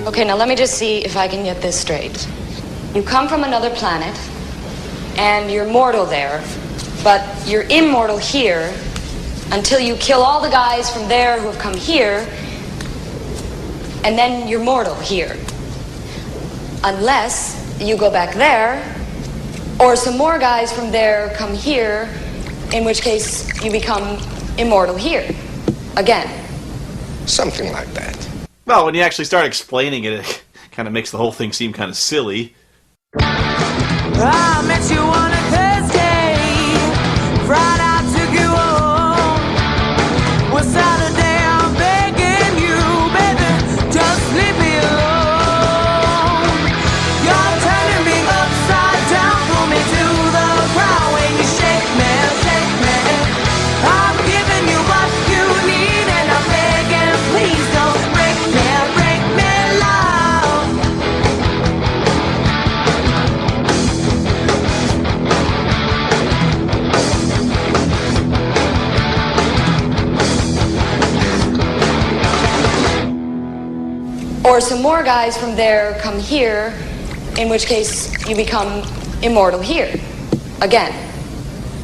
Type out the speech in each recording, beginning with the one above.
Okay, now let me just see if I can get this straight. You come from another planet, and you're mortal there, but you're immortal here until you kill all the guys from there who have come here, and then you're mortal here. Unless you go back there, or some more guys from there come here, in which case you become immortal here. Again. Something like that. Well, when you actually start explaining it, it kind of makes the whole thing seem kind of silly. I met you on a Thursday, Friday I took you home. Well, Saturday I'm begging you, baby, just leave me alone. You're turning me upside down, pull me to the ground when you shake me, shake me. I'm giving you what you need and I'm begging, please don't break me, love. Or some more guys from there come here, in which case you become immortal here. Again.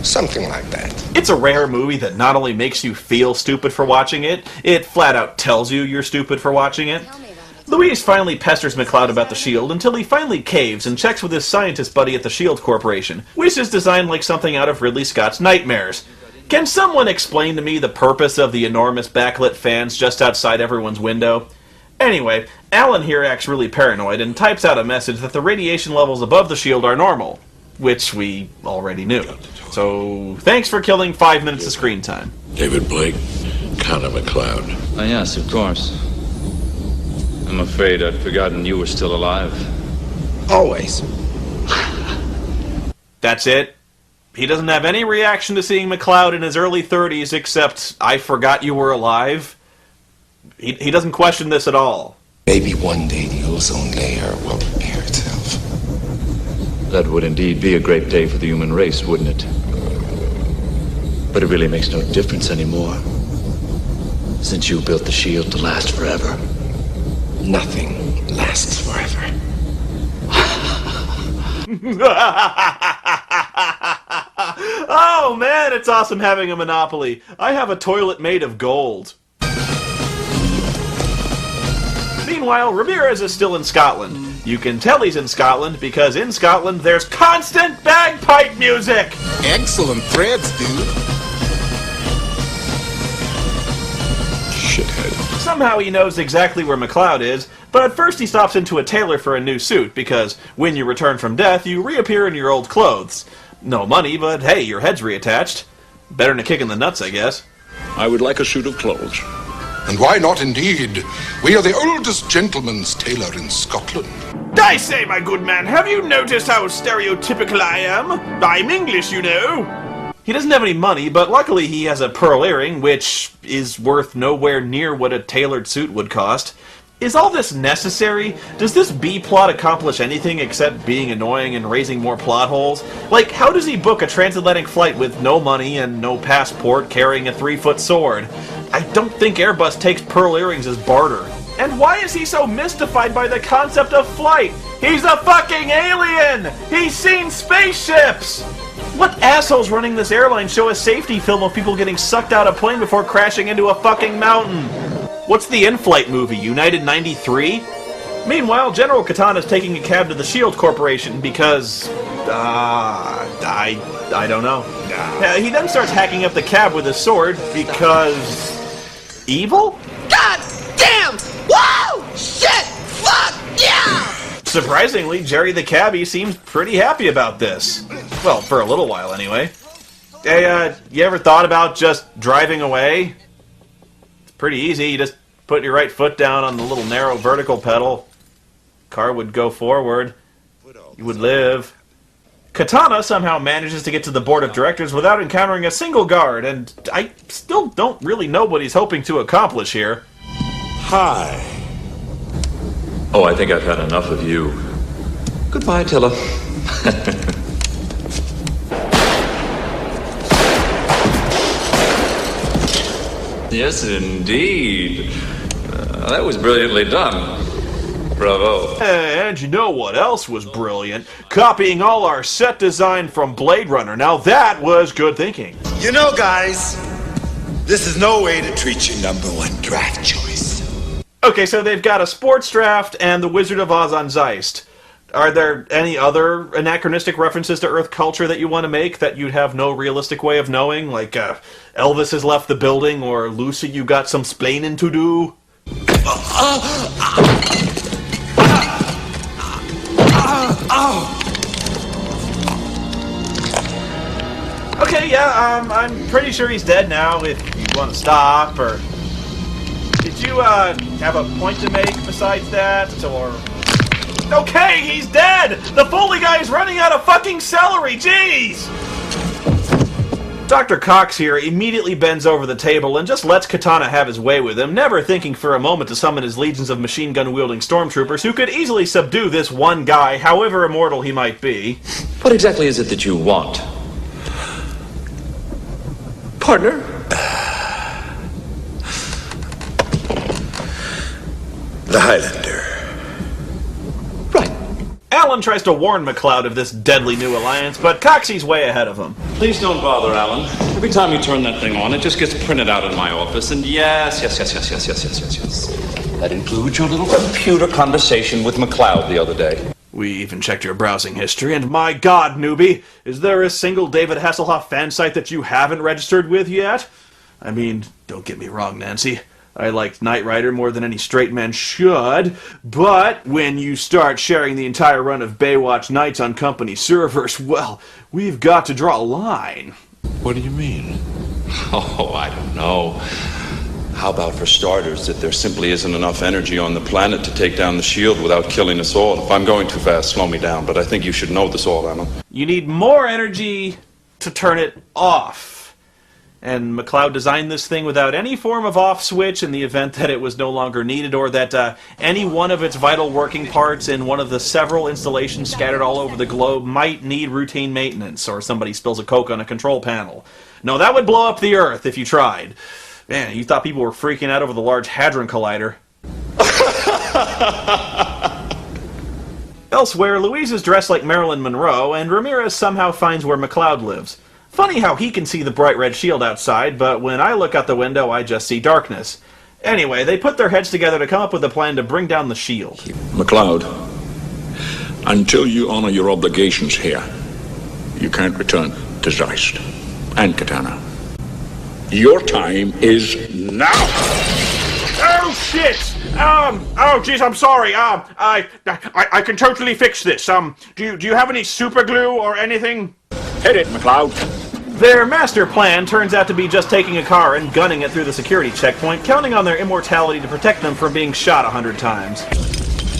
Something like that. It's a rare movie that not only makes you feel stupid for watching it, it flat out tells you you're stupid for watching it. Louise finally pesters McCloud about the shield until he finally caves and checks with his scientist buddy at the Shield Corporation, which is designed like something out of Ridley Scott's Nightmares. Can someone explain to me the purpose of the enormous backlit fans just outside everyone's window? Anyway, Alan here acts really paranoid and types out a message that the radiation levels above the shield are normal, which we already knew. So, thanks for killing 5 minutes of screen time. David Blake, Connor McCloud. Oh, yes, of course. I'm afraid I'd forgotten you were still alive. Always. That's it. He doesn't have any reaction to seeing McCloud in his early 30s except, I forgot you were alive. He doesn't question this at all. Maybe one day the ozone layer will repair itself. That would indeed be a great day for the human race, wouldn't it? But it really makes no difference anymore, since you built the shield to last forever. Nothing lasts forever. Oh man, it's awesome having a Monopoly. I have a toilet made of gold. Meanwhile, Ramirez is still in Scotland. You can tell he's in Scotland because in Scotland there's constant bagpipe music! Excellent threads, dude. Shithead. Somehow he knows exactly where McCloud is, but first he stops into a tailor for a new suit because when you return from death, you reappear in your old clothes. No money, but hey, your head's reattached. Better than a kick in the nuts, I guess. I would like a suit of clothes. And why not indeed? We are the oldest gentleman's tailor in Scotland. I say, my good man, have you noticed how stereotypical I am? I'm English, you know. He doesn't have any money, but luckily he has a pearl earring, which is worth nowhere near what a tailored suit would cost. Is all this necessary? Does this B-plot accomplish anything except being annoying and raising more plot holes? Like, how does he book a transatlantic flight with no money and no passport carrying a 3-foot sword? I don't think Airbus takes pearl earrings as barter. And why is he so mystified by the concept of flight? He's a fucking alien! He's seen spaceships! What assholes running this airline show a safety film of people getting sucked out of a plane before crashing into a fucking mountain? What's the in-flight movie, United 93? Meanwhile, General Katana's taking a cab to the Shield Corporation because... I don't know. He then starts hacking up the cab with his sword because... evil? God damn! Whoa! Shit! Fuck! Yeah! Surprisingly, Jerry the cabbie seems pretty happy about this. Well, for a little while anyway. Hey, you ever thought about just driving away? It's pretty easy. You just put your right foot down on the little narrow vertical pedal. Car would go forward. You would live. Katana somehow manages to get to the board of directors without encountering a single guard, and I still don't really know what he's hoping to accomplish here. Hi. Oh, I think I've had enough of you. Goodbye, Tilla. Yes, indeed. That was brilliantly done. Bravo. And you know what else was brilliant? Copying all our set design from Blade Runner. Now that was good thinking. You know, guys, this is no way to treat your number one draft choice. Okay, so they've got a sports draft and the Wizard of Oz on Zeist. Are there any other anachronistic references to Earth culture that you want to make that you'd have no realistic way of knowing? Like, Elvis has left the building, or Lucy, you got some splaining to do? Okay, yeah, I'm pretty sure he's dead now, if you want to stop, or... Did you, have a point to make besides that, or... Okay, he's dead! The Foley guy is running out of fucking celery, jeez! Dr. Cox here immediately bends over the table and just lets Katana have his way with him, never thinking for a moment to summon his legions of machine gun-wielding stormtroopers who could easily subdue this one guy, however immortal he might be. What exactly is it that you want? Partner? The Highlander. Right. Alan tries to warn McCloud of this deadly new alliance, but Coxie's way ahead of him. Please don't bother, Alan. Every time you turn that thing on, it just gets printed out in my office, and yes. That includes your little computer conversation with McCloud the other day. We even checked your browsing history, and my god, newbie, is there a single David Hasselhoff fan site that you haven't registered with yet? I mean, don't get me wrong, Nancy. I liked Knight Rider more than any straight man should, but when you start sharing the entire run of Baywatch Nights on company servers, well, we've got to draw a line. What do you mean? Oh, I don't know. How about, for starters, that there simply isn't enough energy on the planet to take down the shield without killing us all? If I'm going too fast, slow me down, but I think you should know this all, Alan. You need more energy to turn it off. And McCloud designed this thing without any form of off switch in the event that it was no longer needed, or that any one of its vital working parts in one of the several installations scattered all over the globe might need routine maintenance, or somebody spills a Coke on a control panel. No, that would blow up the Earth if you tried. Man, you thought people were freaking out over the Large Hadron Collider. Elsewhere, Louise is dressed like Marilyn Monroe, and Ramirez somehow finds where McCloud lives. Funny how he can see the bright red shield outside, but when I look out the window, I just see darkness. Anyway, they put their heads together to come up with a plan to bring down the shield. McCloud, until you honor your obligations here, you can't return to Zeist and Katana. Your time is now! Oh, shit! Oh, jeez, I'm sorry. I can totally fix this. Do you have any super glue or anything? Hit it, McCloud. Their master plan turns out to be just taking a car and gunning it through the security checkpoint, counting on their immortality to protect them from being shot 100 times.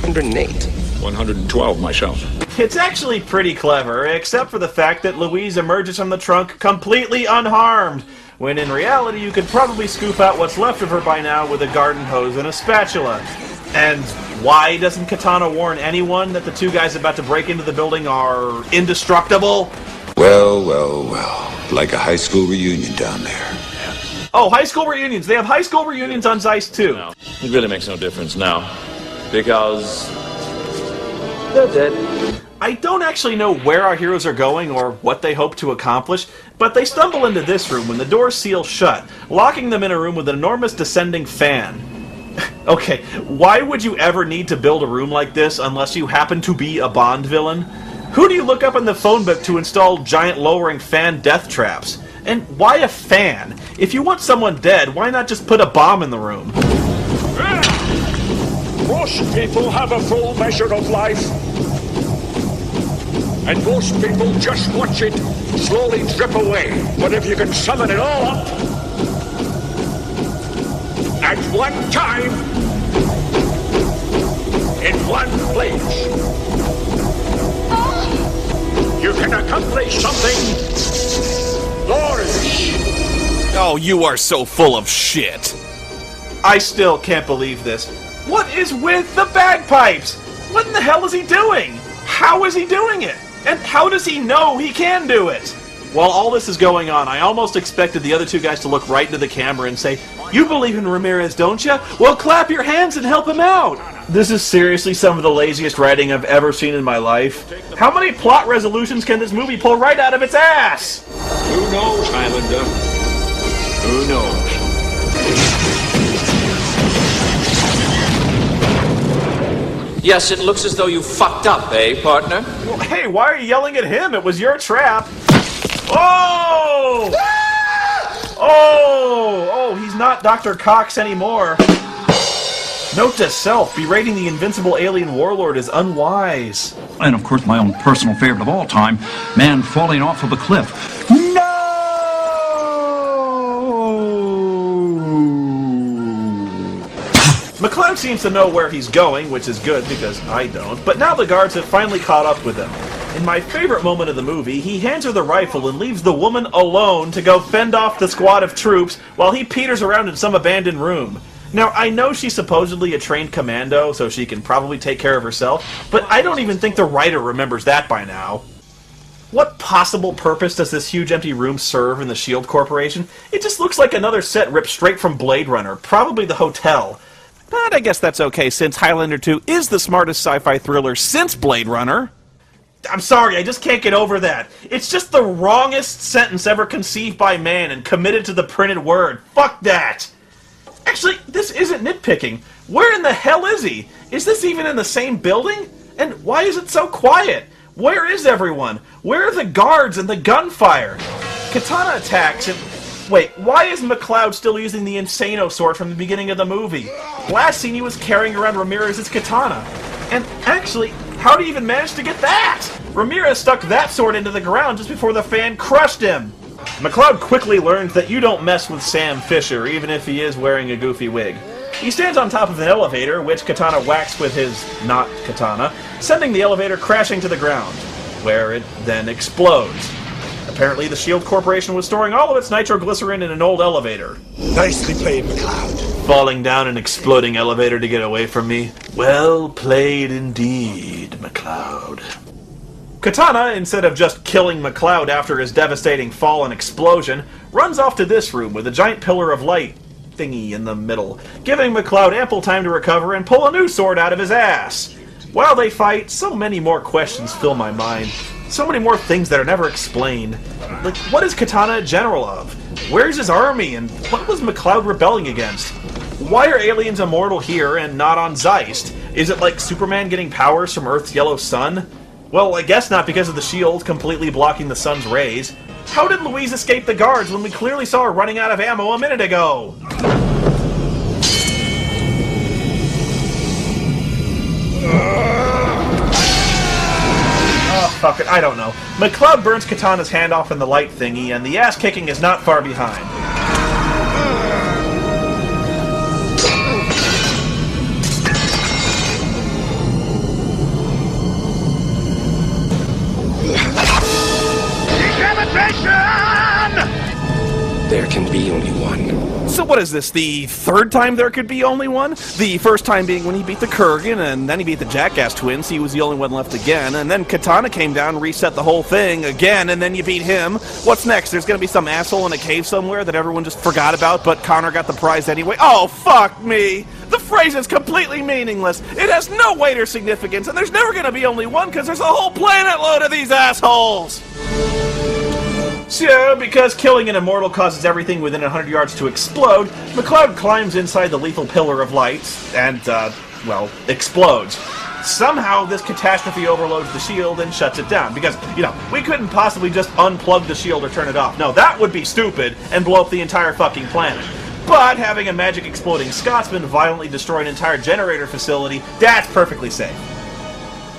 108. 112 myself. It's actually pretty clever, except for the fact that Louise emerges from the trunk completely unharmed, when in reality you could probably scoop out what's left of her by now with a garden hose and a spatula. And why doesn't Katana warn anyone that the two guys about to break into the building are indestructible? Well. Like a high school reunion down there. Oh, high school reunions. They have high school reunions on Zeist too. No, it really makes no difference now, because they're dead. I don't actually know where our heroes are going or what they hope to accomplish, but they stumble into this room when the doors seal shut, locking them in a room with an enormous descending fan. Okay, why would you ever need to build a room like this unless you happen to be a Bond villain? Who do you look up in the phone book to install giant lowering fan death traps? And why a fan? If you want someone dead, why not just put a bomb in the room? Most people have a full measure of life. And most people just watch it slowly drip away. But if you can summon it all up at one time, in one place, you can accomplish something glorious. Oh, you are so full of shit. I still can't believe this. What is with the bagpipes? What in the hell is he doing? How is he doing it? And how does he know he can do it? While all this is going on, I almost expected the other two guys to look right into the camera and say, "You believe in Ramirez, don't you? Well, clap your hands and help him out!" This is seriously some of the laziest writing I've ever seen in my life. How many plot resolutions can this movie pull right out of its ass? Who knows, Highlander? Who knows? Yes, it looks as though you fucked up, eh, partner? Well, hey, why are you yelling at him? It was your trap. Oh! Oh, he's not Dr. Cox anymore. Note to self, berating the invincible alien warlord is unwise. And of course, my own personal favorite of all time, man falling off of a cliff. No! McCloud seems to know where he's going, which is good because I don't, but now the guards have finally caught up with him. In my favorite moment of the movie, he hands her the rifle and leaves the woman alone to go fend off the squad of troops while he peters around in some abandoned room. Now, I know she's supposedly a trained commando, so she can probably take care of herself, but I don't even think the writer remembers that by now. What possible purpose does this huge empty room serve in the S.H.I.E.L.D. Corporation? It just looks like another set ripped straight from Blade Runner, probably the hotel. But I guess that's okay, since Highlander 2 is the smartest sci-fi thriller since Blade Runner. I'm sorry, I just can't get over that. It's just the wrongest sentence ever conceived by man and committed to the printed word. Fuck that! Actually, this isn't nitpicking. Where in the hell is he? Is this even in the same building? And why is it so quiet? Where is everyone? Where are the guards and the gunfire? Katana attacks and... Wait, why is McCloud still using the Insano sword from the beginning of the movie? Last scene he was carrying around Ramirez's katana. And actually, how did he even manage to get that? Ramirez stuck that sword into the ground just before the fan crushed him. McCloud quickly learns that you don't mess with Sam Fisher, even if he is wearing a goofy wig. He stands on top of an elevator, which Katana whacks with his not-katana, sending the elevator crashing to the ground, where it then explodes. Apparently, the S.H.I.E.L.D. Corporation was storing all of its nitroglycerin in an old elevator. Nicely played, McCloud. Falling down an exploding elevator to get away from me? Well played indeed, McCloud. Katana, instead of just killing McCloud after his devastating fall and explosion, runs off to this room with a giant pillar of light thingy in the middle, giving McCloud ample time to recover and pull a new sword out of his ass. While they fight, so many more questions fill my mind. So many more things that are never explained. Like, what is Katana a general of? Where's his army, and what was McCloud rebelling against? Why are aliens immortal here and not on Zeist? Is it like Superman getting powers from Earth's yellow sun? Well, I guess not because of the S.H.I.E.L.D. completely blocking the sun's rays. How did Louise escape the guards when we clearly saw her running out of ammo a minute ago? Fuck it, I don't know. McCloud burns Katana's hand off in the light thingy, and the ass-kicking is not far behind. There can be only one. So what is this, the third time there could be only one? The first time being when he beat the Kurgan, and then he beat the Jackass twins, he was the only one left again, and then Katana came down, reset the whole thing again, and then you beat him. What's next? There's gonna be some asshole in a cave somewhere that everyone just forgot about, but Connor got the prize anyway? Oh, fuck me! The phrase is completely meaningless. It has no weight or significance, and there's never gonna be only one, because there's a whole planet load of these assholes! So, because killing an immortal causes everything within 100 yards to explode, McCloud climbs inside the lethal pillar of light and, well, explodes. Somehow, this catastrophe overloads the S.H.I.E.L.D. and shuts it down, because, you know, we couldn't possibly just unplug the S.H.I.E.L.D. or turn it off. No, that would be stupid and blow up the entire fucking planet. But having a magic exploding Scotsman violently destroy an entire generator facility, that's perfectly safe.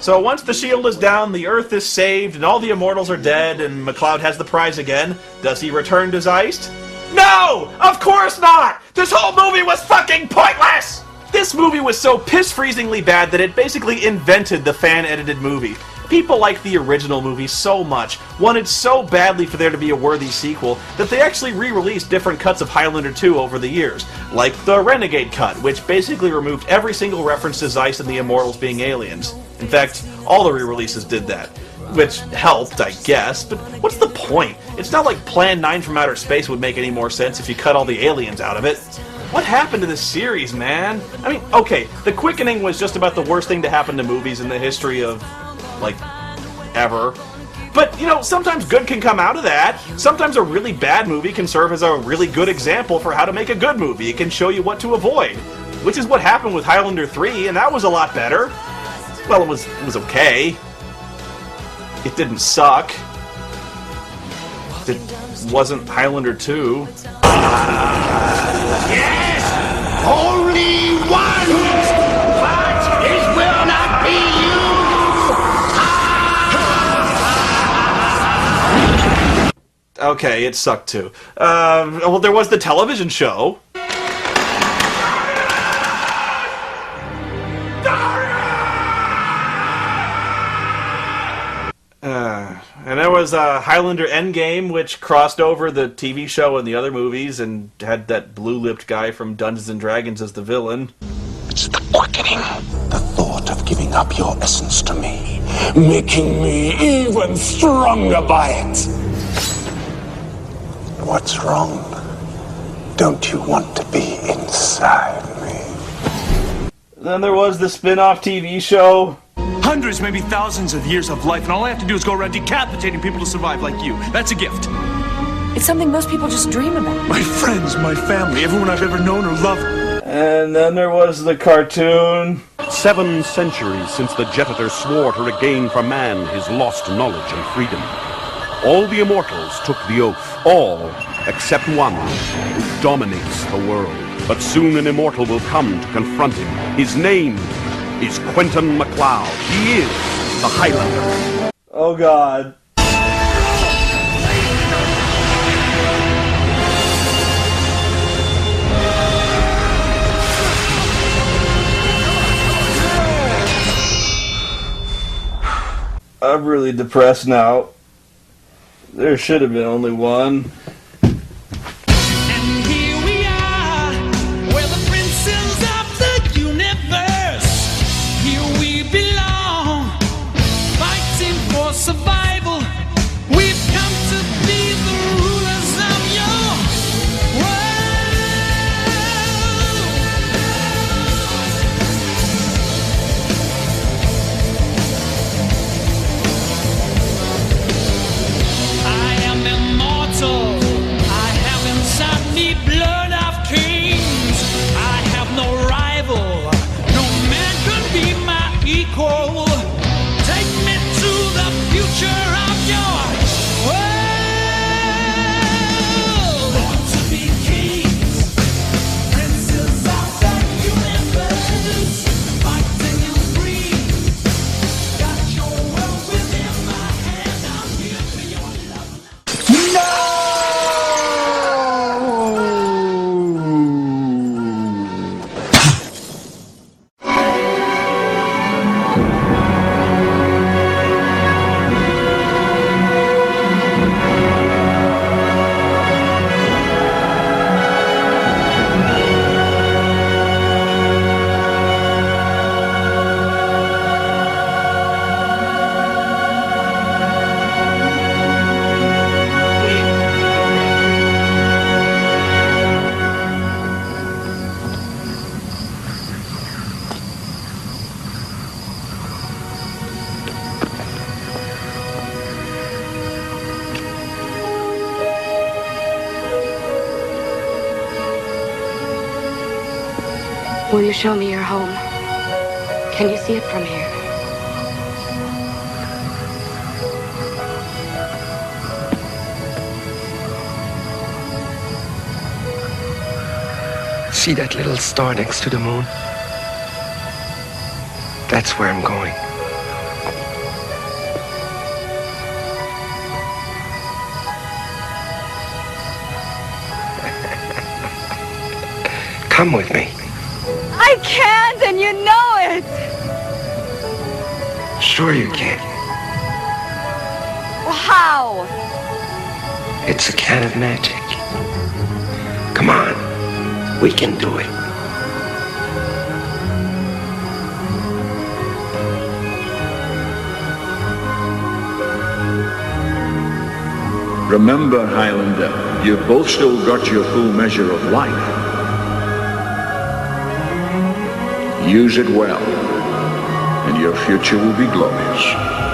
So once the S.H.I.E.L.D. is down, the Earth is saved, and all the immortals are dead, and McCloud has the prize again, does he return to Zeist? No! Of course not! This whole movie was fucking pointless! This movie was so piss-freezingly bad that it basically invented the fan-edited movie. People liked the original movie so much, wanted so badly for there to be a worthy sequel, that they actually re-released different cuts of Highlander 2 over the years, like the Renegade cut, which basically removed every single reference to Zeist and the Immortals being aliens. In fact, all the re-releases did that. which helped, I guess, but what's the point? It's not like Plan 9 from Outer Space would make any more sense if you cut all the aliens out of it. What happened to this series, man? I mean, okay, The Quickening was just about the worst thing to happen to movies in the history of, like, ever. But, you know, sometimes good can come out of that. Sometimes a really bad movie can serve as a really good example for how to make a good movie. It can show you what to avoid. Which is what happened with Highlander 3, and that was a lot better. Well, it was okay. It didn't suck. It wasn't Highlander 2. Yes! Only one! But it will not be you! Okay, it sucked too. Well, there was the television show. And there was Highlander Endgame, which crossed over the TV show and the other movies and had that blue-lipped guy from Dungeons & Dragons as the villain. It's the quickening, the thought of giving up your essence to me, making me even stronger by it. What's wrong? Don't you want to be inside me? Then there was the spin-off TV show. Hundreds, maybe thousands of years of life, and all I have to do is go around decapitating people to survive like you. That's a gift. It's something most people just dream about. My friends, my family, everyone I've ever known or loved. And then there was the cartoon. 7 centuries since the Jetitor swore to regain for man his lost knowledge and freedom. All the immortals took the oath, all except one who dominates the world. But soon an immortal will come to confront him. His name is Quentin MacLeod. He is the Highlander. Oh God. I'm really depressed now. There should have been only one. Survival, we've come to be the rulers of your world. I am immortal. I have inside me blood of kings. I have no rival. No man can be my equal. Take me to the future of your world. Born to be kings, princes of the universe, fighting you free. Got your world within my hand. I'm here for your love. No! Will you show me your home? Can you see it from here? See that little star next to the moon? That's where I'm going. Come with me. I can't, and you know it! Sure you can. How? It's a can of magic. Come on. We can do it. Remember, Highlander, you've both still got your full measure of life. Use it well, and your future will be glorious.